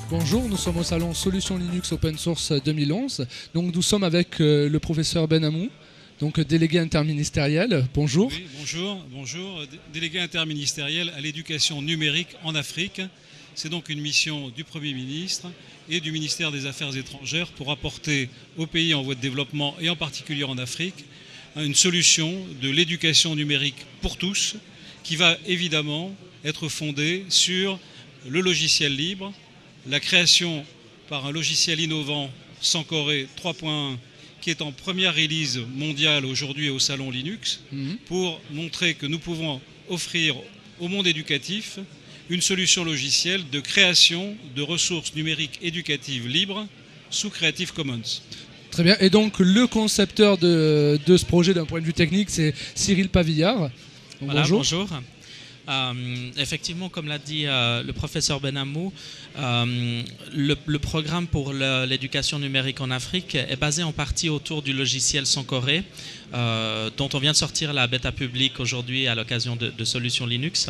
Bonjour, nous sommes au salon Solutions Linux Open Source 2011. Donc nous sommes avec le professeur Ben Amou, donc délégué interministériel. Bonjour. Oui, bonjour. Délégué interministériel à l'éducation numérique en Afrique. C'est donc une mission du Premier ministre et du ministère des Affaires étrangères pour apporter aux pays en voie de développement et en particulier en Afrique une solution de l'éducation numérique pour tous qui va évidemment être fondée sur le logiciel libre, la création par un logiciel innovant Sankoré 3.1 qui est en première release mondiale aujourd'hui au salon Linux pour montrer que nous pouvons offrir au monde éducatif une solution logicielle de création de ressources numériques éducatives libres sous Creative Commons. Très bien. Et donc le concepteur de ce projet d'un point de vue technique, c'est Cyril Pavillard. Donc, voilà, bonjour. Effectivement, comme l'a dit le professeur Ben Amou, le programme pour l'éducation numérique en Afrique est basé en partie autour du logiciel Sankoré, dont on vient de sortir la bêta publique aujourd'hui à l'occasion de Solutions Linux.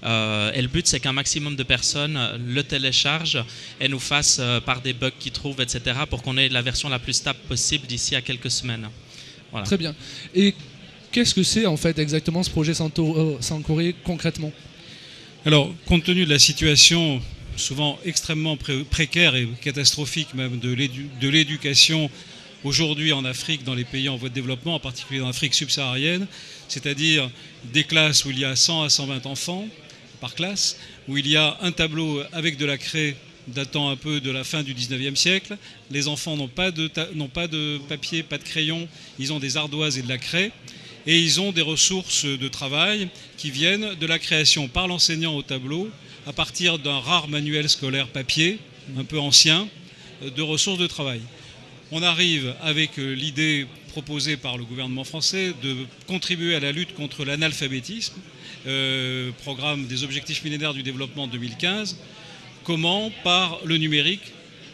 Et le but, c'est qu'un maximum de personnes le téléchargent et nous fassent par des bugs qu'ils trouvent, etc., pour qu'on ait la version la plus stable possible d'ici à quelques semaines. Voilà. Très bien. Et qu'est-ce que c'est en fait exactement ce projet Sankoré concrètement? Alors, compte tenu de la situation souvent extrêmement précaire et catastrophique même de l'éducation aujourd'hui en Afrique, dans les pays en voie de développement, en particulier dans l'Afrique subsaharienne, c'est-à-dire des classes où il y a 100 à 120 enfants par classe, où il y a un tableau avec de la craie datant un peu de la fin du 19e siècle. Les enfants n'ont pas de papier, pas de crayon, ils ont des ardoises et de la craie. Et ils ont des ressources de travail qui viennent de la création par l'enseignant au tableau, à partir d'un rare manuel scolaire papier, un peu ancien, de ressources de travail. On arrive avec l'idée proposée par le gouvernement français de contribuer à la lutte contre l'analphabétisme, programme des objectifs millénaires du développement 2015. Comment, par le numérique,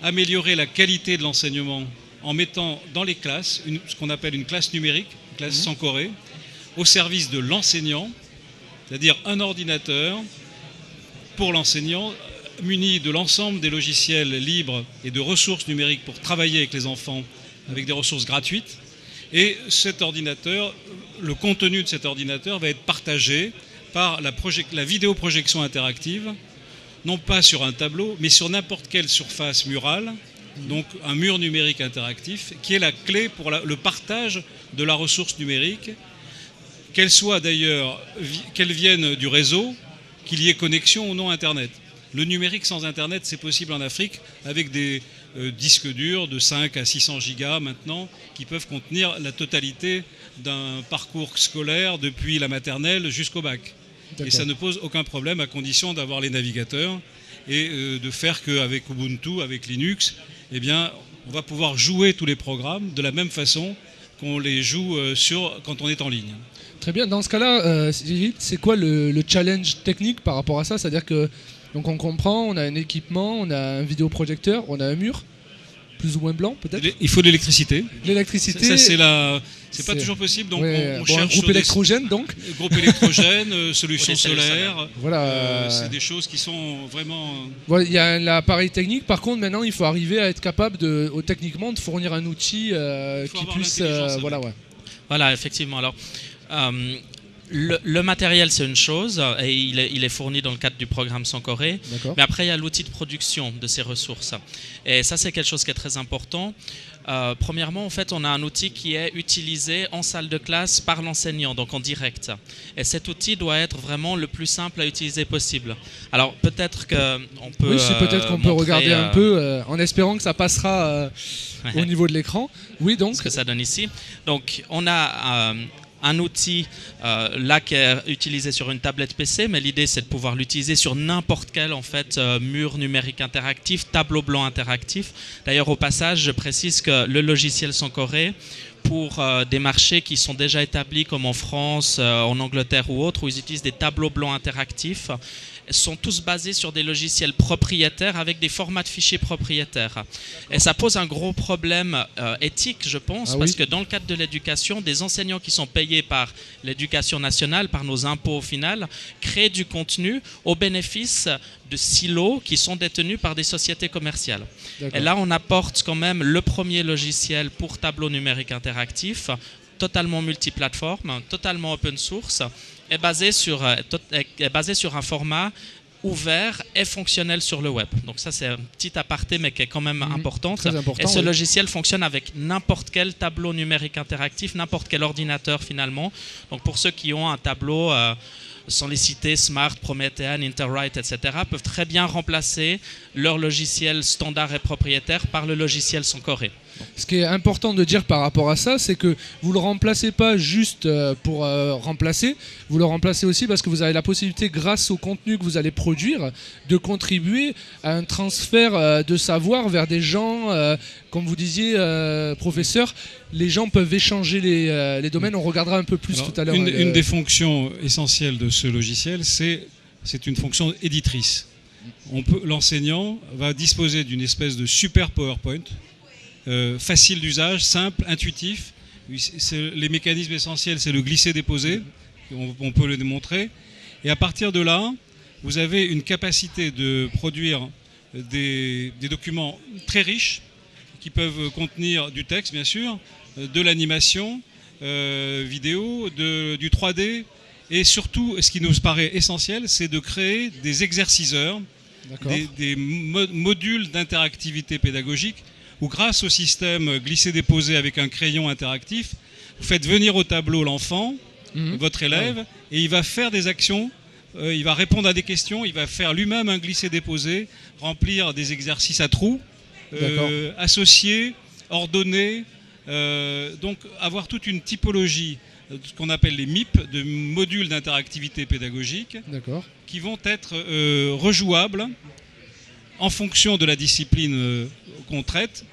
améliorer la qualité de l'enseignement en mettant dans les classes ce qu'on appelle une classe numérique, classe Sankoré, au service de l'enseignant, c'est-à-dire un ordinateur pour l'enseignant, muni de l'ensemble des logiciels libres et de ressources numériques pour travailler avec les enfants, avec des ressources gratuites. Et cet ordinateur, le contenu de cet ordinateur va être partagé par la vidéoprojection interactive, non pas sur un tableau, mais sur n'importe quelle surface murale, donc un mur numérique interactif, qui est la clé pour le partage de la ressource numérique, qu'elle soit d'ailleurs, qu'elle vienne du réseau, qu'il y ait connexion ou non Internet. Le numérique sans Internet, c'est possible en Afrique avec des disques durs de 5 à 600 gigas maintenant, qui peuvent contenir la totalité d'un parcours scolaire depuis la maternelle jusqu'au bac. Et ça ne pose aucun problème à condition d'avoir les navigateurs et de faire qu'avec Ubuntu, avec Linux, eh bien, on va pouvoir jouer tous les programmes de la même façon qu'on les joue quand on est en ligne. Très bien. Dans ce cas-là, c'est quoi le challenge technique par rapport à ça? C'est-à-dire que donc on comprend, on a un équipement, on a un vidéoprojecteur, on a un mur, plus ou moins blanc peut-être. Il faut de l'électricité. L'électricité. Ça, c'est pas toujours possible, donc on cherche un groupe électrogène donc. Groupe électrogène, solutions solaires. Voilà. C'est des choses qui sont vraiment. Voilà, il y a l'appareil technique. Par contre, maintenant, il faut arriver à être capable techniquement de fournir un outil qui puisse. Voilà, effectivement. Alors. Le matériel, c'est une chose, et il est fourni dans le cadre du programme Sankoré. Mais après, il y a l'outil de production de ces ressources. Et ça, c'est quelque chose qui est très important. Premièrement, en fait, on a un outil qui est utilisé en salle de classe par l'enseignant, donc en direct. Et cet outil doit être vraiment le plus simple à utiliser possible. Alors, peut-être qu'on peut... Oui, peut-être qu'on peut regarder un peu, en espérant que ça passera au niveau de l'écran. Oui, donc... Ce que ça donne ici. Donc, on a... un outil là qui est utilisé sur une tablette PC, mais l'idée c'est de pouvoir l'utiliser sur n'importe quel mur numérique interactif, tableau blanc interactif. D'ailleurs au passage je précise que le logiciel Sankoré pour des marchés qui sont déjà établis comme en France, en Angleterre ou autres, où ils utilisent des tableaux blancs interactifs, sont tous basés sur des logiciels propriétaires avec des formats de fichiers propriétaires. Et ça pose un gros problème éthique, je pense, parce que dans le cadre de l'éducation, des enseignants qui sont payés par l'éducation nationale, par nos impôts au final, créent du contenu au bénéfice de silos qui sont détenus par des sociétés commerciales. Et là, on apporte quand même le premier logiciel pour tableau numérique interactif, totalement multiplateforme, totalement open source, est basé sur un format ouvert et fonctionnel sur le web. Donc ça, c'est un petit aparté, mais qui est quand même important. Et ce logiciel fonctionne avec n'importe quel tableau numérique interactif, n'importe quel ordinateur finalement. Donc pour ceux qui ont un tableau, sans les citer, Smart, Promethean, Interwrite, etc., peuvent très bien remplacer leur logiciel standard et propriétaire par le logiciel Sankoré. Ce qui est important de dire par rapport à ça, c'est que vous ne le remplacez pas juste pour remplacer, vous le remplacez aussi parce que vous avez la possibilité, grâce au contenu que vous allez produire, de contribuer à un transfert de savoir vers des gens, comme vous disiez, professeur, les gens peuvent échanger les domaines, on regardera un peu plus tout à l'heure. Une des fonctions essentielles de ce logiciel, c'est une fonction éditrice. L'enseignant va disposer d'une espèce de super PowerPoint, facile d'usage, simple, intuitif. Les mécanismes essentiels, c'est le glisser-déposer, on peut le démontrer. Et à partir de là, vous avez une capacité de produire des documents très riches qui peuvent contenir du texte, bien sûr, de l'animation, vidéo, du 3D. Et surtout, ce qui nous paraît essentiel, c'est de créer des exerciceurs, des modules d'interactivité pédagogique où grâce au système glisser-déposer avec un crayon interactif, vous faites venir au tableau l'enfant, votre élève, et il va faire des actions, il va répondre à des questions, il va faire lui-même un glisser-déposer, remplir des exercices à trous, associer, ordonner, donc avoir toute une typologie, ce qu'on appelle les MIP, de modules d'interactivité pédagogique, qui vont être rejouables en fonction de la discipline qu'on traite.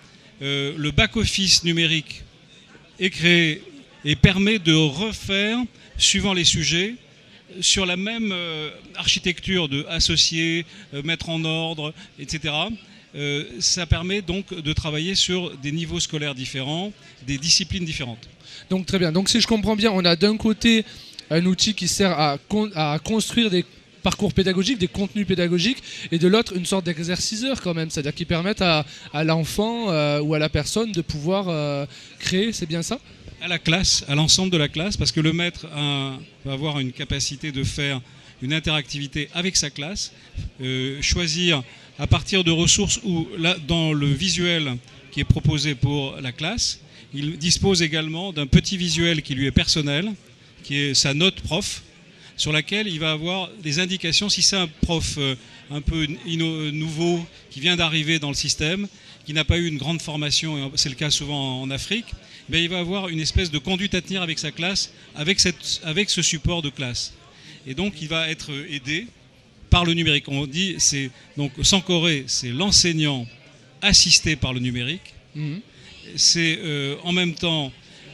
Le back-office numérique est créé et permet de refaire, suivant les sujets, sur la même architecture de associer, mettre en ordre, etc. Ça permet donc de travailler sur des niveaux scolaires différents, des disciplines différentes. Donc très bien. Donc si je comprends bien, on a d'un côté un outil qui sert à construire des parcours pédagogiques, des contenus pédagogiques, et de l'autre une sorte d'exerciceur quand même, c'est-à-dire qui permettent à l'enfant ou à la personne de pouvoir créer, c'est bien ça ? À la classe, à l'ensemble de la classe, parce que le maître va avoir une capacité de faire une interactivité avec sa classe, choisir à partir de ressources où, là, dans le visuel qui est proposé pour la classe, il dispose également d'un petit visuel qui lui est personnel, qui est sa note prof, sur laquelle il va avoir des indications. Si c'est un prof un peu nouveau, qui vient d'arriver dans le système, qui n'a pas eu une grande formation, et c'est le cas souvent en Afrique, mais il va avoir une espèce de conduite à tenir avec sa classe, avec ce support de classe. Et donc il va être aidé par le numérique. On dit, donc Sankoré, c'est l'enseignant assisté par le numérique. C'est en même temps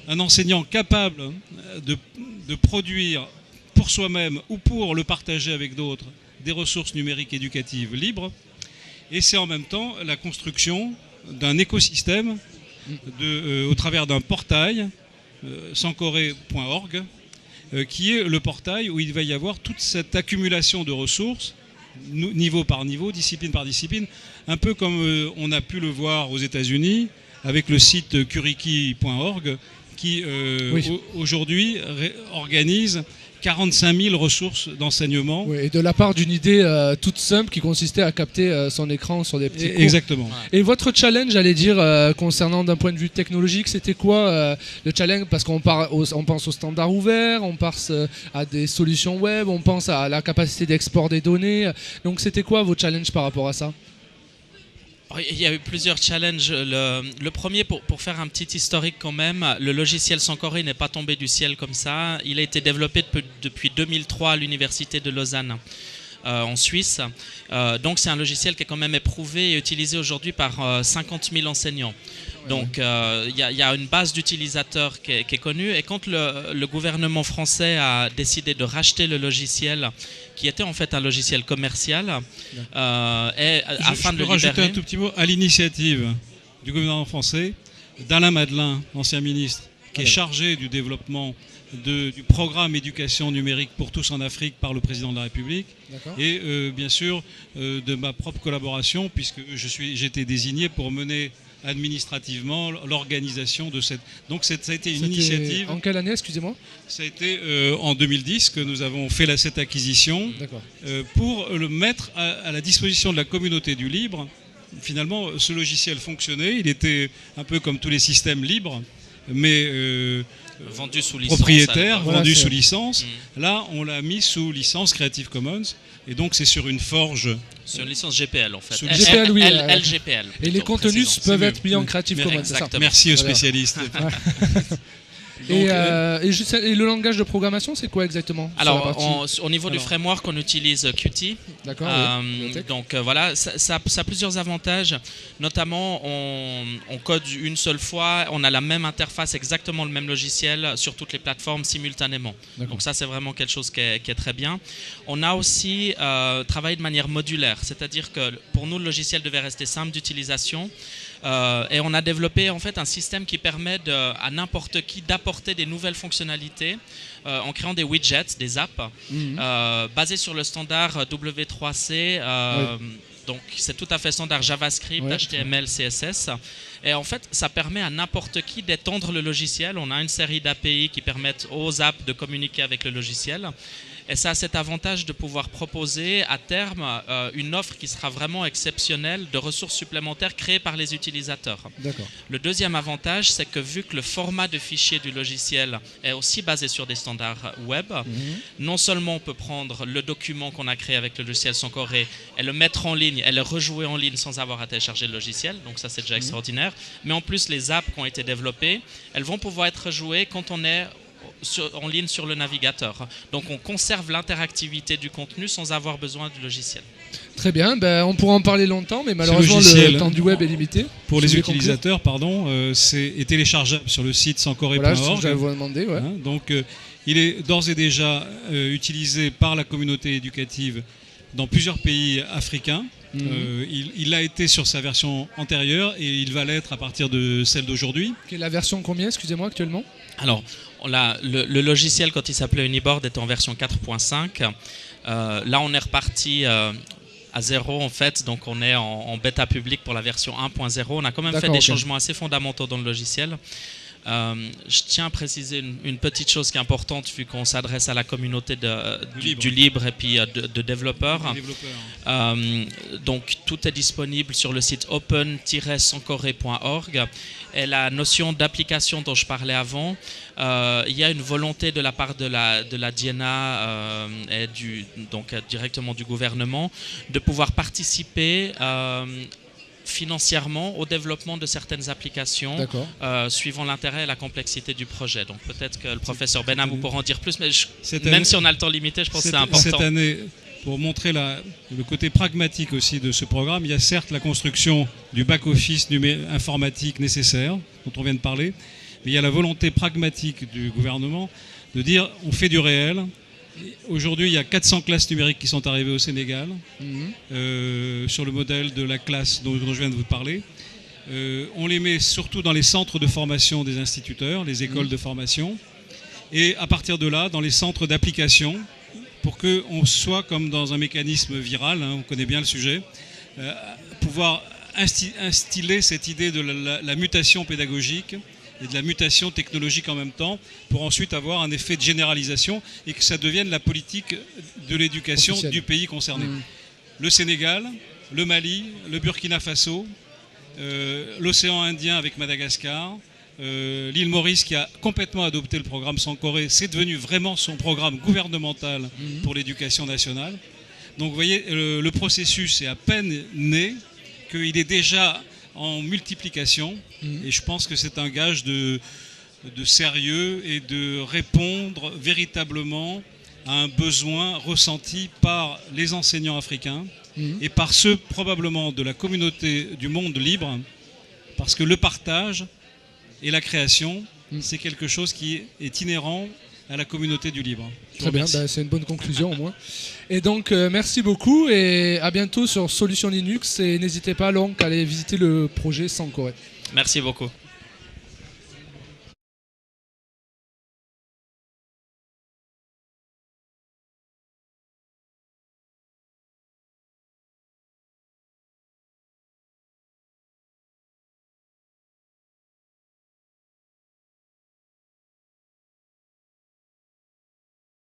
un enseignant capable de produire pour soi-même ou pour le partager avec d'autres des ressources numériques éducatives libres. Et c'est en même temps la construction d'un écosystème au travers d'un portail, sankoré.org, qui est le portail où il va y avoir toute cette accumulation de ressources, niveau par niveau, discipline par discipline, un peu comme on a pu le voir aux États-Unis avec le site curiki.org qui aujourd'hui organise 45 000 ressources d'enseignement. Oui, et de la part d'une idée toute simple qui consistait à capter son écran sur des petits cours. Exactement. Et votre challenge, j'allais dire, concernant d'un point de vue technologique, c'était quoi le challenge? Parce qu'on pense aux standards ouverts, on pense à des solutions web, on pense à la capacité d'export des données. Donc c'était quoi vos challenges par rapport à ça? Il y a eu plusieurs challenges. Le premier, pour faire un petit historique quand même, le logiciel Sankoré n'est pas tombé du ciel comme ça. Il a été développé depuis 2003 à l'université de Lausanne, en Suisse. Donc c'est un logiciel qui est quand même éprouvé et utilisé aujourd'hui par 50 000 enseignants. Donc il y a une base d'utilisateurs qui est connue. Et quand le gouvernement français a décidé de racheter le logiciel qui était en fait un logiciel commercial, afin de le rajouter libérer. un tout petit mot à l'initiative du gouvernement français, d'Alain Madelin, ancien ministre, qui est chargé du développement du programme éducation numérique pour tous en Afrique par le président de la République, et bien sûr de ma propre collaboration, puisque j'ai été désigné pour mener administrativement l'organisation de cette... Donc ça a été une initiative... En quelle année, excusez-moi? Ça a été en 2010 que nous avons fait cette acquisition pour le mettre à la disposition de la communauté du libre. Finalement, ce logiciel fonctionnait, il était un peu comme tous les systèmes libres, mais vendu sous licence, propriétaire, vendu sous licence. Là, on l'a mis sous licence Creative Commons, et donc c'est sur une forge. Sur une licence GPL en fait. GPL, oui. LGPL. Et les contenus peuvent être mis en Creative Commons. Merci aux spécialistes. Et le langage de programmation, c'est quoi exactement? Alors, au niveau du framework, on utilise Qt. D'accord. Donc voilà, ça a plusieurs avantages. Notamment, on code une seule fois, on a la même interface, exactement le même logiciel sur toutes les plateformes simultanément. Donc ça, c'est vraiment quelque chose qui est très bien. On a aussi travaillé de manière modulaire, c'est-à-dire que pour nous, le logiciel devait rester simple d'utilisation. Et on a développé en fait un système qui permet à n'importe qui d'apporter des nouvelles fonctionnalités en créant des widgets, des apps, basés sur le standard W3C. Donc c'est tout à fait standard JavaScript, HTML, CSS. Et en fait, ça permet à n'importe qui d'étendre le logiciel. On a une série d'API qui permettent aux apps de communiquer avec le logiciel. Et ça a cet avantage de pouvoir proposer à terme une offre qui sera vraiment exceptionnelle de ressources supplémentaires créées par les utilisateurs. Le deuxième avantage, c'est que vu que le format de fichier du logiciel est aussi basé sur des standards web, non seulement on peut prendre le document qu'on a créé avec le logiciel Sankoré et le mettre en ligne et le rejouer en ligne sans avoir à télécharger le logiciel, donc ça c'est déjà extraordinaire, mais en plus les apps qui ont été développées, elles vont pouvoir être rejouées quand on est en ligne sur le navigateur. Donc on conserve l'interactivité du contenu sans avoir besoin du logiciel. Très bien, on pourra en parler longtemps, mais malheureusement le temps du web est limité. Pour les utilisateurs, est téléchargeable sur le site sankoré.org. Voilà, je vais vous demander. Donc il est d'ores et déjà utilisé par la communauté éducative dans plusieurs pays africains. Il l'a été sur sa version antérieure et il va l'être à partir de celle d'aujourd'hui. Quelle est la version combien, excusez-moi, actuellement? Alors, le logiciel, quand il s'appelait Uniboard, était en version 4.5. Là, on est reparti à zéro, en fait. Donc, on est en bêta public pour la version 1.0. On a quand même fait des changements assez fondamentaux dans le logiciel. Je tiens à préciser une petite chose qui est importante vu qu'on s'adresse à la communauté du libre et puis de développeurs. Donc tout est disponible sur le site open-sankoré.org et la notion d'application dont je parlais avant, il y a une volonté de la part de la DIENA et donc directement du gouvernement de pouvoir participer financièrement au développement de certaines applications suivant l'intérêt et la complexité du projet. Donc peut-être que le professeur Benhamou pourra en dire plus, mais même si on a le temps limité, je pense que c'est important. Cette année, pour montrer le côté pragmatique aussi de ce programme, il y a certes la construction du back-office informatique nécessaire, dont on vient de parler, mais il y a la volonté pragmatique du gouvernement de dire on fait du réel. Aujourd'hui, il y a 400 classes numériques qui sont arrivées au Sénégal, sur le modèle de la classe dont je viens de vous parler. On les met surtout dans les centres de formation des instituteurs, les écoles de formation, et à partir de là, dans les centres d'application, pour qu'on soit comme dans un mécanisme viral, on connaît bien le sujet, pouvoir instiller cette idée de la mutation pédagogique et de la mutation technologique en même temps, pour ensuite avoir un effet de généralisation et que ça devienne la politique de l'éducation du pays concerné. Le Sénégal, le Mali, le Burkina Faso, l'océan Indien avec Madagascar, l'île Maurice qui a complètement adopté le programme Sankoré, c'est devenu vraiment son programme gouvernemental pour l'éducation nationale. Donc vous voyez, le processus est à peine né, qu'il est déjà en multiplication, et je pense que c'est un gage de sérieux et de répondre véritablement à un besoin ressenti par les enseignants africains et par ceux probablement de la communauté du monde libre, parce que le partage et la création, c'est quelque chose qui est inhérent à la communauté du libre. Très bien, c'est une bonne conclusion au moins. Et donc, merci beaucoup et à bientôt sur Solutions Linux. Et n'hésitez pas donc à aller visiter le projet Sankoret. Merci beaucoup.